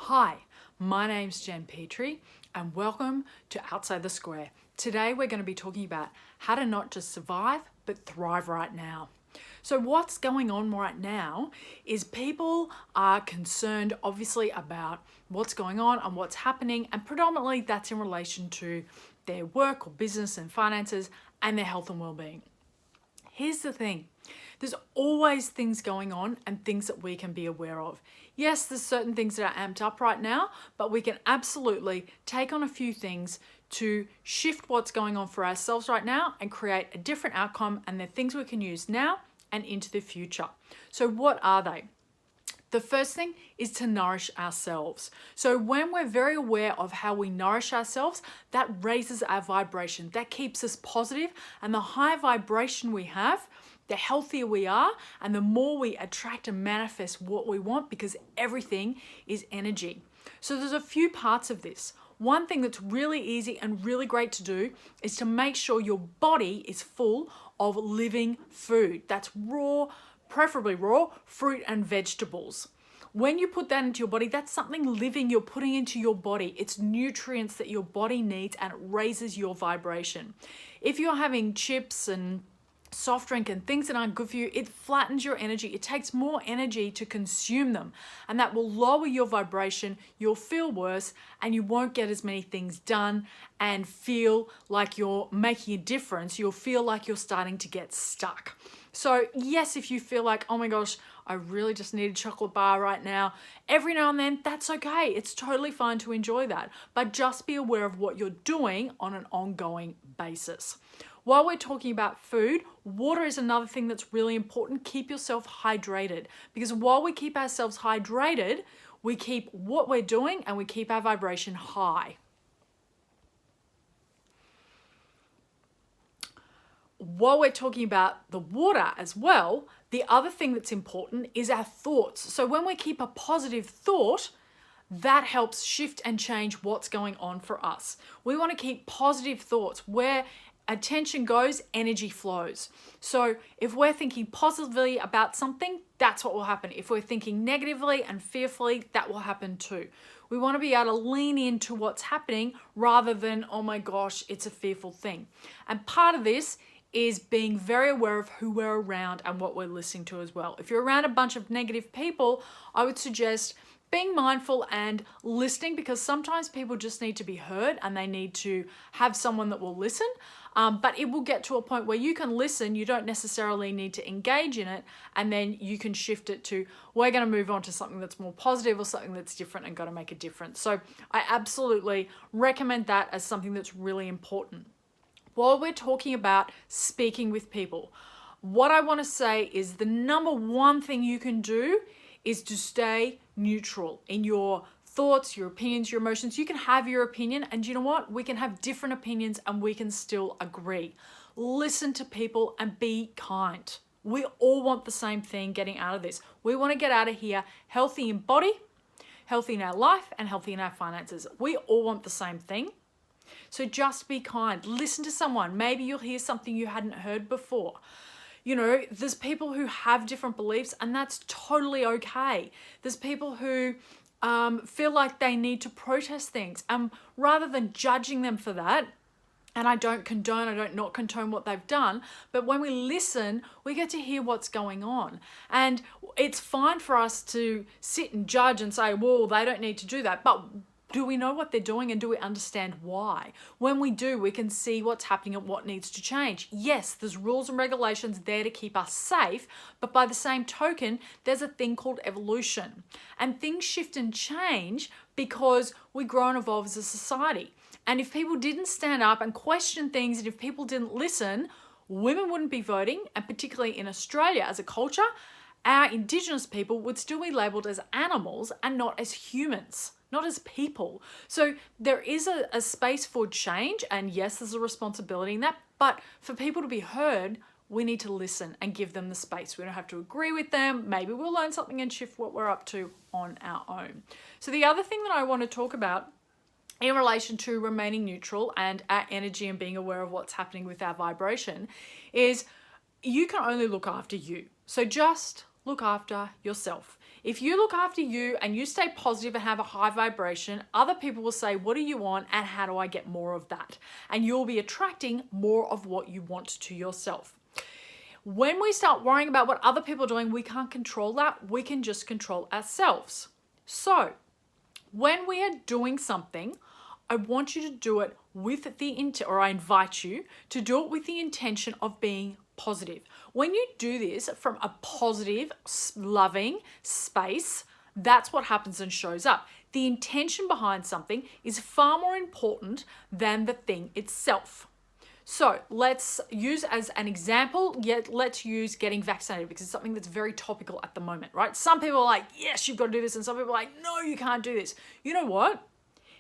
Hi, my name's Jen Petrie and welcome to Outside the Square. Today we're going to be talking about how to not just survive but thrive right now. So what's going on right now is people are concerned obviously about what's going on and what's happening, and predominantly that's in relation to their work or business and finances and their health and well-being. Here's the thing. There's always things going on and things that we can be aware of. Yes, there's certain things that are amped up right now, but we can absolutely take on a few things to shift what's going on for ourselves right now and create a different outcome, and they're things we can use now and into the future. So what are they? The first thing is to nourish ourselves. So when we're very aware of how we nourish ourselves, that raises our vibration. That keeps us positive, and the higher vibration we have, the healthier we are, and the more we attract and manifest what we want, because everything is energy. So there's a few parts of this. One thing that's really easy and really great to do is to make sure your body is full of living food. That's raw, preferably raw, fruit and vegetables. When you put that into your body, that's something living you're putting into your body. It's nutrients that your body needs, and it raises your vibration. If you're having chips and soft drink and things that aren't good for you, it flattens your energy. It takes more energy to consume them, and that will lower your vibration. You'll feel worse and you won't get as many things done and feel like you're making a difference. You'll feel like you're starting to get stuck. So yes, if you feel like, oh my gosh, I really just need a chocolate bar right now, every now and then, that's okay. It's totally fine to enjoy that, but just be aware of what you're doing on an ongoing basis. While we're talking about food, water is another thing that's really important. Keep yourself hydrated, because while we keep ourselves hydrated, we keep what we're doing and we keep our vibration high. While we're talking about the water as well, the other thing that's important is our thoughts. So when we keep a positive thought, that helps shift and change what's going on for us. We want to keep positive thoughts. Where attention goes, energy flows. So if we're thinking positively about something, that's what will happen. If we're thinking negatively and fearfully, that will happen too. We want to be able to lean into what's happening rather than, oh my gosh, it's a fearful thing. And part of this is being very aware of who we're around and what we're listening to as well. If you're around a bunch of negative people, I would suggest being mindful and listening, because sometimes people just need to be heard and they need to have someone that will listen. But it will get to a point where you can listen, you don't necessarily need to engage in it, and then you can shift it to, we're going to move on to something that's more positive or something that's different and going to make a difference. So I absolutely recommend that as something that's really important. While we're talking about speaking with people, what I want to say is the number one thing you can do is to stay neutral in your thoughts, your opinions, your emotions. You can have your opinion, and you know what? We can have different opinions and we can still agree. Listen to people and be kind. We all want the same thing getting out of this. We want to get out of here healthy in body, healthy in our life, and healthy in our finances. We all want the same thing. So just be kind. Listen to someone. Maybe you'll hear something you hadn't heard before. You know, there's people who have different beliefs, and that's totally okay. There's people who feel like they need to protest things. Rather than judging them for that, and I don't not condone what they've done, but when we listen, we get to hear what's going on. And it's fine for us to sit and judge and say, well, they don't need to do that. But do we know what they're doing, and do we understand why? When we do, we can see what's happening and what needs to change. Yes, there's rules and regulations there to keep us safe, but by the same token, there's a thing called evolution. And things shift and change because we grow and evolve as a society. And if people didn't stand up and question things, and if people didn't listen, women wouldn't be voting, and particularly in Australia as a culture, our Indigenous people would still be labelled as animals and not as humans. Not as people. So there is a space for change, and yes, there's a responsibility in that, but for people to be heard, we need to listen and give them the space. We don't have to agree with them. Maybe we'll learn something and shift what we're up to on our own. So the other thing that I want to talk about in relation to remaining neutral and our energy and being aware of what's happening with our vibration is you can only look after you. So just look after yourself. If you look after you and you stay positive and have a high vibration, other people will say, what do you want and how do I get more of that? And you'll be attracting more of what you want to yourself. When we start worrying about what other people are doing, we can't control that. We can just control ourselves. So when we are doing something, I want you to do it with the intent, or I invite you to do it with the intention of being positive. When you do this from a positive, loving space, that's what happens and shows up. The intention behind something is far more important than the thing itself. So let's use as an example, let's use getting vaccinated, because it's something that's very topical at the moment, right? Some people are like, yes, you've got to do this. And some people are like, no, you can't do this. You know what?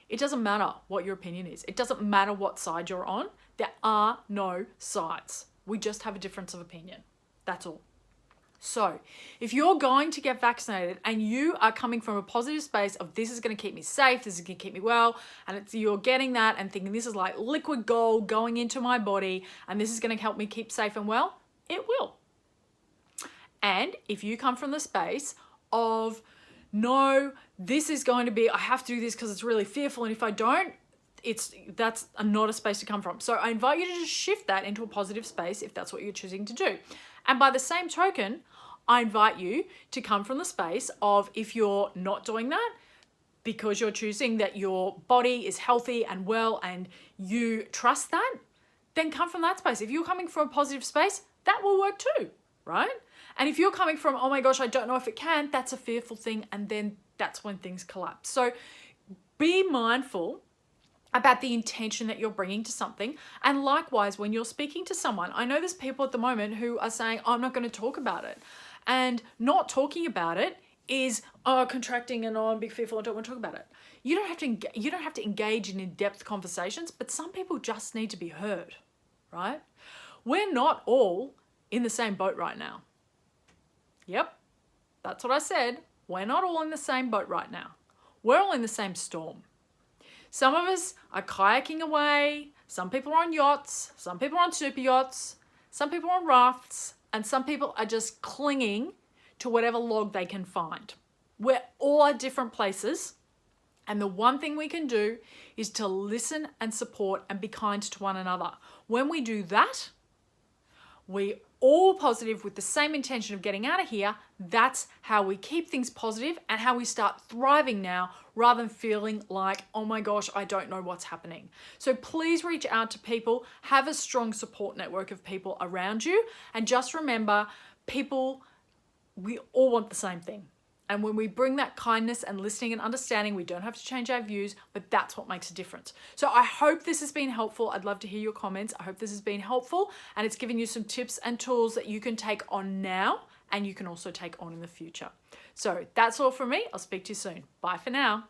It doesn't matter what your opinion is. It doesn't matter what side you're on. There are no sides. We just have a difference of opinion. That's all. So if you're going to get vaccinated and you are coming from a positive space of this is going to keep me safe, this is going to keep me well, and you're getting that and thinking this is like liquid gold going into my body and this is going to help me keep safe and well, it will. And if you come from the space of, no, this is going to be, I have to do this because it's really fearful, and if I don't, that's not a space to come from. So I invite you to just shift that into a positive space if that's what you're choosing to do. And by the same token, I invite you to come from the space of, if you're not doing that because you're choosing that your body is healthy and well and you trust that, then come from that space. If you're coming from a positive space, that will work too, right? And if you're coming from, oh my gosh, I don't know if it can, that's a fearful thing, and then that's when things collapse. So be mindful about the intention that you're bringing to something. And likewise, when you're speaking to someone, I know there's people at the moment who are saying, I'm not going to talk about it. And not talking about it is, contracting and I'm big fearful, I don't want to talk about it. You don't have to engage in in-depth conversations, but some people just need to be heard, right? We're not all in the same boat right now. Yep, that's what I said. We're not all in the same boat right now. We're all in the same storm. Some of us are kayaking away, some people are on yachts, some people are on super yachts, some people are on rafts, and some people are just clinging to whatever log they can find. We're all at different places, and the one thing we can do is to listen and support and be kind to one another. When we do that, we all positive with the same intention of getting out of here. That's how we keep things positive and how we start thriving now, rather than feeling like, oh my gosh, I don't know what's happening. So please reach out to people, have a strong support network of people around you, and just remember, people, we all want the same thing. And when we bring that kindness and listening and understanding, we don't have to change our views, but that's what makes a difference. So I hope this has been helpful. I'd love to hear your comments. I hope this has been helpful and it's given you some tips and tools that you can take on now and you can also take on in the future. So that's all from me. I'll speak to you soon. Bye for now.